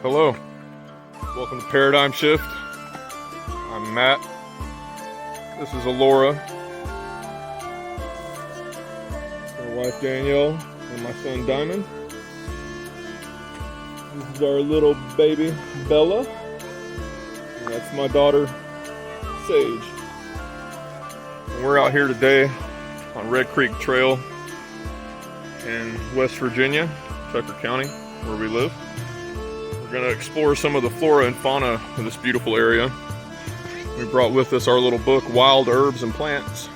Hello, welcome to Paradigm Shift. I'm Matt. This is Alora, my wife Danielle, and my son Diamond. This is our little baby Bella, and that's my daughter Sage. And we're out here today on Red Creek Trail in West Virginia, Tucker County, where we live. We're going to explore some of the flora and fauna of this beautiful area. We brought with us our little book, Wild Herbs and Plants.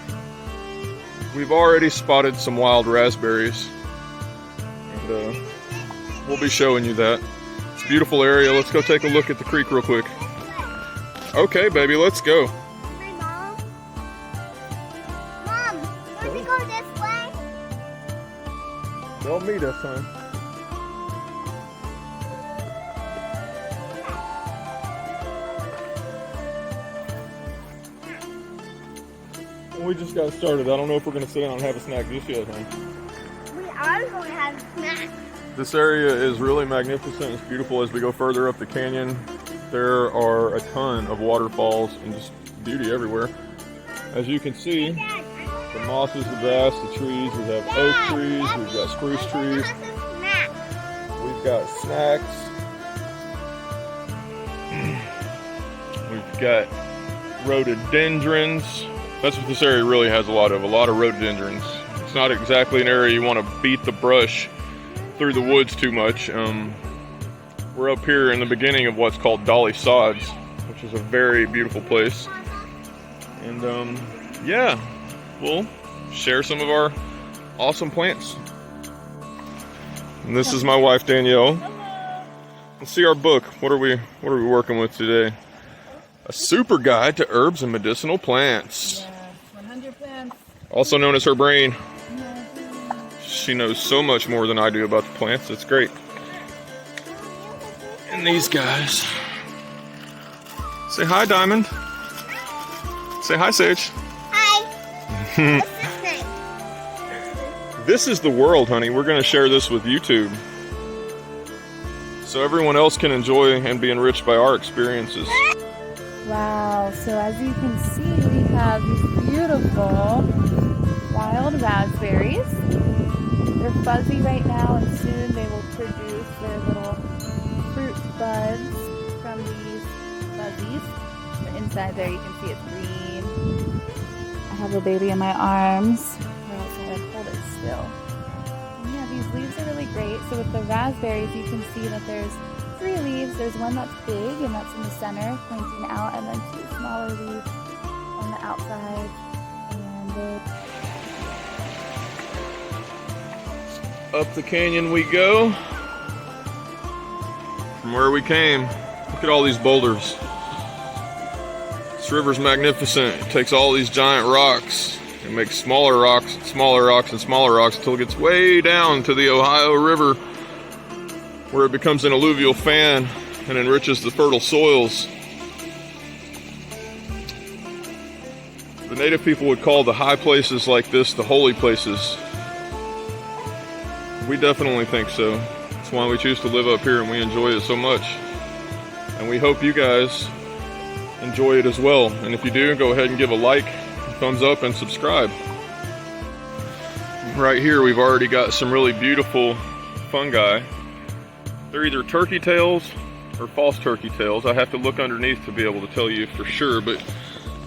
We've already spotted some wild raspberries, and we'll be showing you that. It's a beautiful area. Let's go take a look at the creek real quick. Okay, baby, let's go. Hi, Mom. Mom, can we go this way? Don't meet us, son. We just got started. I don't know if we're going to sit down and have a snack just yet, huh? We are going to have a snack. This area is really magnificent. It's beautiful. As we go further up the canyon, there are a ton of waterfalls and just beauty everywhere. As you can see, the mosses, the grass, the trees. We have oak trees. We've got spruce trees. We've got snacks. We've got rhododendrons. That's what this area really has a lot of rhododendrons. It's not exactly an area you want to beat the brush through the woods too much. We're up here in the beginning of what's called Dolly Sods, which is a very beautiful place. And yeah, we'll share some of our awesome plants. And this is my wife Danielle. Let's see our book. What are we working with today? A super guide to herbs and medicinal plants. Yes, 100 plants. Also known as her brain. She knows so much more than I do about the plants. It's great. And these guys. Say hi, Diamond. Say hi, Sage. Hi. What's this thing? This is the world, honey. We're going to share this with YouTube, so everyone else can enjoy and be enriched by our experiences. Wow, so as you can see, we have these beautiful wild raspberries. They're fuzzy right now, and soon they will produce their little fruit buds from these fuzzies. The inside there, you can see it's green. I have a baby in my arms, or else I would hold it still. And yeah, these leaves are really great. So with the raspberries, you can see that there's 3 leaves. There's one that's big, and that's in the center, pointing out, and then 2 smaller leaves on the outside. And Up the canyon we go. From where we came. Look at all these boulders. This river's magnificent. It takes all these giant rocks and makes smaller rocks, and smaller rocks, and smaller rocks until it gets way down to the Ohio River, where it becomes an alluvial fan and enriches the fertile soils. The native people would call the high places like this the holy places. We definitely think so. That's why we choose to live up here, and we enjoy it so much. And we hope you guys enjoy it as well. And if you do, go ahead and give a like, thumbs up, and subscribe. Right here, we've already got some really beautiful fungi. They're either turkey tails or false turkey tails. I have to look underneath to be able to tell you for sure, but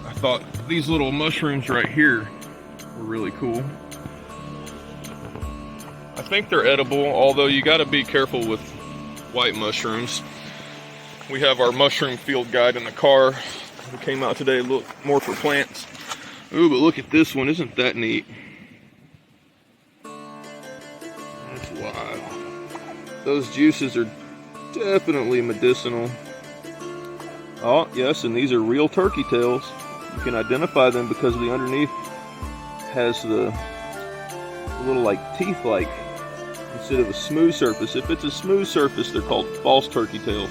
I thought these little mushrooms right here were really cool. I think they're edible, although you got to be careful with white mushrooms. We have our mushroom field guide in the car. We came out today to look more for plants. Ooh, but look at this one. Isn't that neat? That's wild. Those juices are definitely medicinal. Oh, yes, and these are real turkey tails. You can identify them because the underneath has the little like teeth-like instead of a smooth surface. If it's a smooth surface, they're called false turkey tails.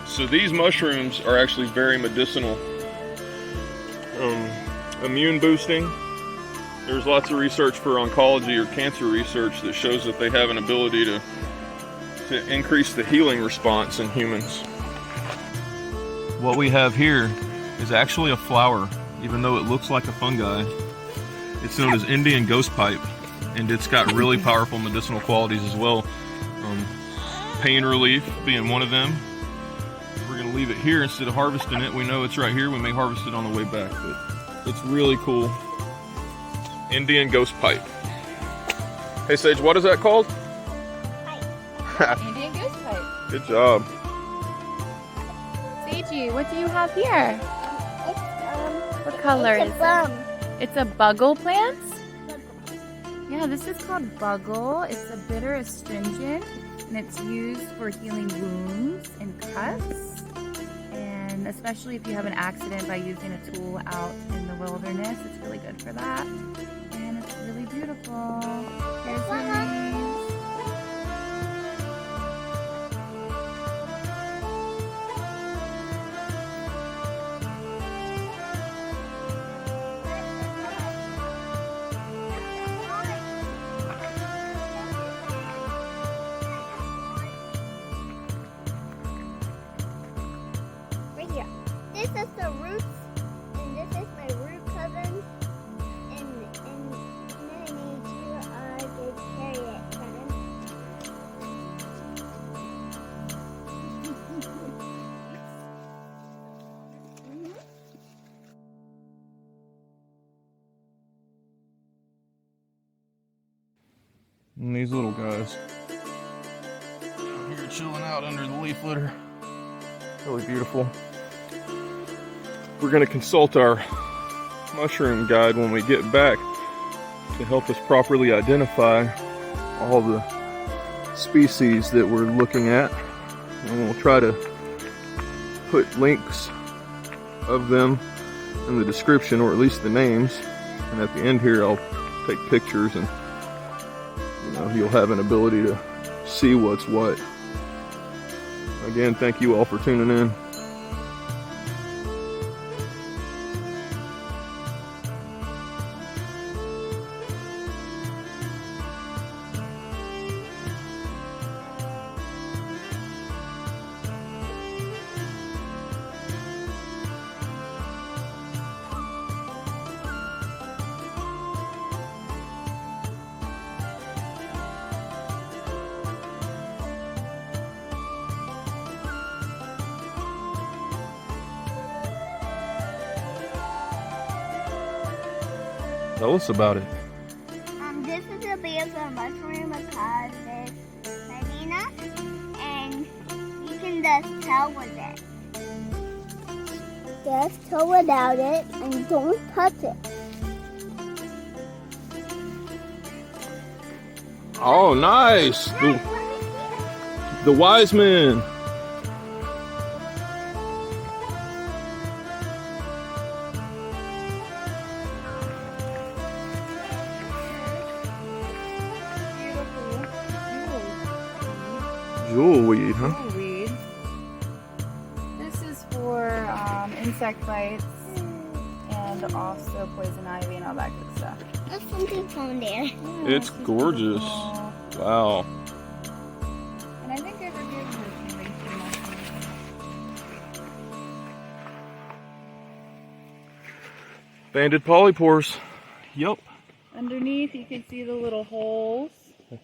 So these mushrooms are actually very medicinal. Immune boosting. There's lots of research for oncology or cancer research that shows that they have an ability to to increase the healing response in humans. What we have here is actually a flower, even though it looks like a fungi. It's known as Indian ghost pipe, and it's got really powerful medicinal qualities as well. Pain relief being one of them. We're gonna leave it here instead of harvesting it. We know it's right here. We may harvest it on the way back, but it's really cool. Indian ghost pipe. Hey Sage, what is that called? Indian ghost pipe. Good job. Seiji, what do you have here? It's What color it's is a it? bum. It's a buggle plant? Yeah, this is called buggle. It's a bitter astringent, and it's used for healing wounds and cuts. And especially if you have an accident by using a tool out in the wilderness, it's really good for that. And it's really beautiful. Here's the leaves. Right here. This is the roots, and this is my root cousin. And then I need you to carry it, cousin. And these little guys down here chilling out under the leaf litter. Really beautiful. We're going to consult our mushroom guide when we get back to help us properly identify all the species that we're looking at. And we'll try to put links of them in the description, or at least the names. And at the end here, I'll take pictures, and you'll have an ability to see what's what. Again, thank you all for tuning in. Tell us about it. This is a beautiful mushroom because it's banana, and you can just tell with it. Just tell without it, and don't touch it. Oh, nice! The wise men. Jewel weed, huh? Jewel weed. This is for insect bites and also poison ivy and all that good stuff. There's something from there. Yeah, It's gorgeous. beautiful. Wow. And I think I reviewed the mushrooms. Banded polypores. Yup. Underneath, you can see the little holes.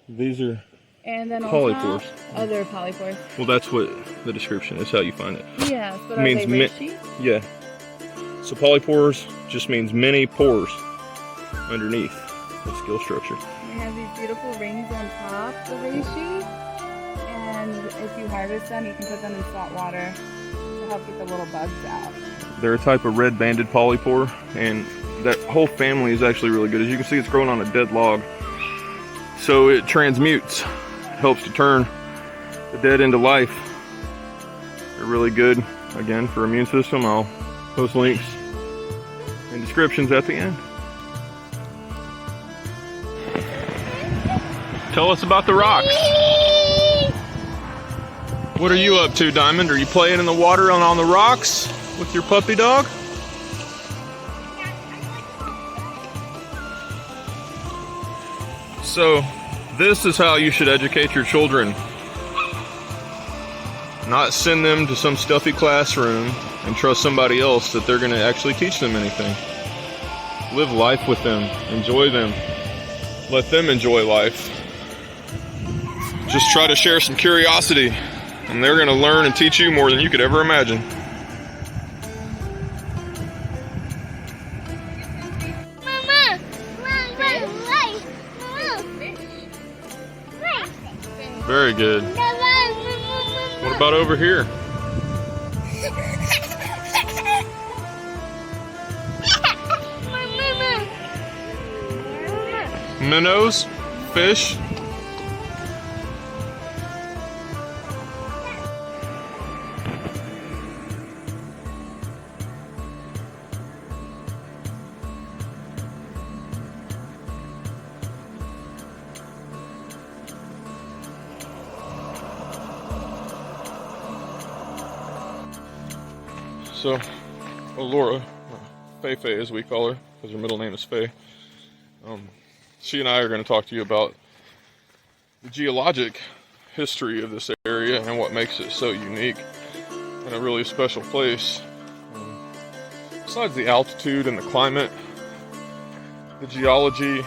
These are, And then on Polypores. top, other polypores. well, that's what the description is, how you find it. Yes, but are Means they mi- reishi? Yeah. So polypores just means many pores underneath the skill structure. They have these beautiful rings on top, the reishi. And if you harvest them, you can put them in salt water to help get the little bugs out. They're a type of red banded polypore, and that whole family is actually really good. As you can see, it's growing on a dead log. So it transmutes, helps to turn the dead into life. They're really good, again, for immune system. I'll post links and descriptions at the end. Tell us about the rocks. What are you up to, Diamond? Are you playing in the water on the rocks with your puppy dog? So, this is how you should educate your children Not send them to some stuffy classroom and trust somebody else that they're going to actually teach them anything. Live life with them. Enjoy them. Let them enjoy life. Just try to share some curiosity, and they're going to learn and teach you more than you could ever imagine. Very good. What about over here? Minnows? Fish? So, Laura, Fei as we call her, because her middle name is Fei, she and I are going to talk to you about the geologic history of this area and what makes it so unique and a really special place. Besides the altitude and the climate, the geology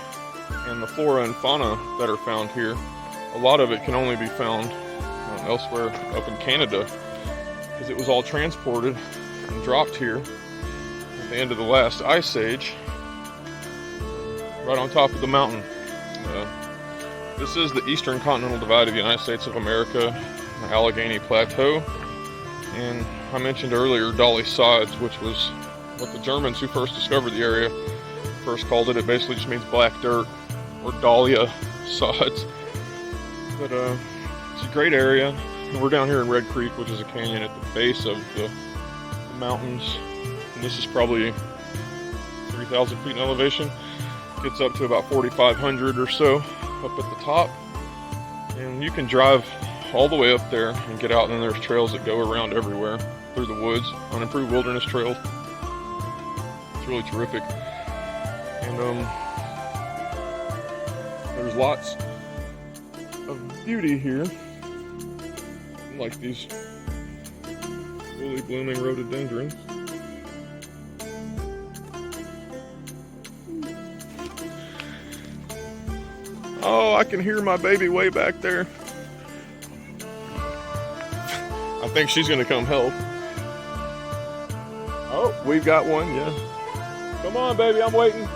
and the flora and fauna that are found here, a lot of it can only be found elsewhere up in Canada, because it was all transported and dropped here at the end of the last ice age, right on top of the mountain. This is the eastern continental divide of the United States of America, the Allegheny Plateau, and I mentioned earlier Dolly Sods, which was what the Germans who first discovered the area first called it. It basically just means black dirt, or Dahlia Sods. But it's a great area, and we're down here in Red Creek, which is a canyon at the base of the mountains, and this is probably 3,000 feet in elevation. Gets up to about 4,500 or so up at the top, and you can drive all the way up there and get out, and there's trails that go around everywhere through the woods, unimproved wilderness trails. It's really terrific, and there's lots of beauty here, like these fully blooming rhododendrons. Oh, I can hear my baby way back there. I think she's gonna come help. Oh, we've got one, yeah. Come on, baby, I'm waiting.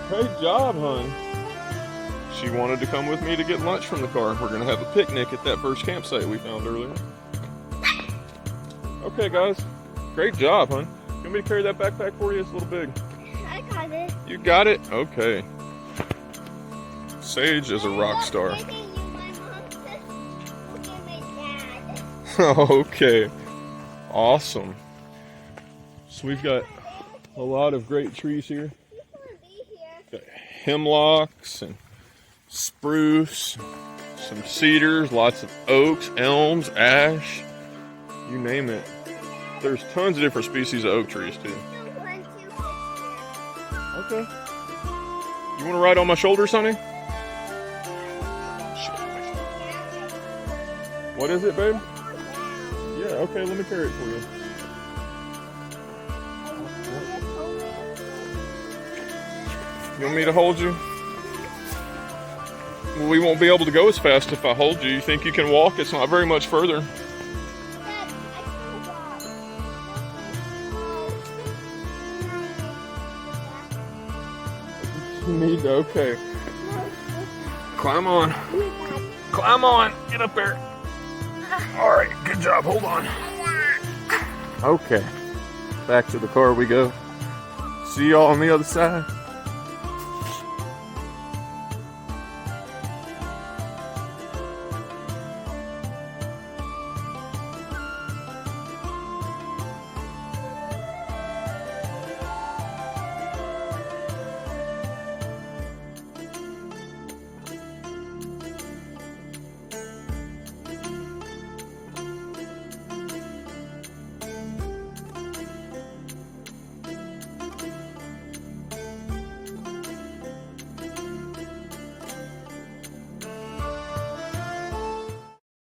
Great job, hon. She wanted to come with me to get lunch from the car. We're gonna have a picnic at that first campsite we found earlier. Okay, guys, great job, hon. You want me to carry that backpack for you? It's a little big. I got it. You got it? Okay. Sage is a rock star. Okay. Awesome. So we've got a lot of great trees here. Got hemlocks and spruce, some cedars, lots of oaks, elms, ash, you name it. There's tons of different species of oak trees too. Okay. You want to ride on my shoulders, honey? What is it, babe? Yeah, okay, let me carry it for you. You want me to hold you? Well, we won't be able to go as fast if I hold you. You think you can walk? It's not very much further. You need to, okay. Climb on. Climb on. Get up there. All right, good job. Hold on. Okay. Back to the car we go. See y'all on the other side.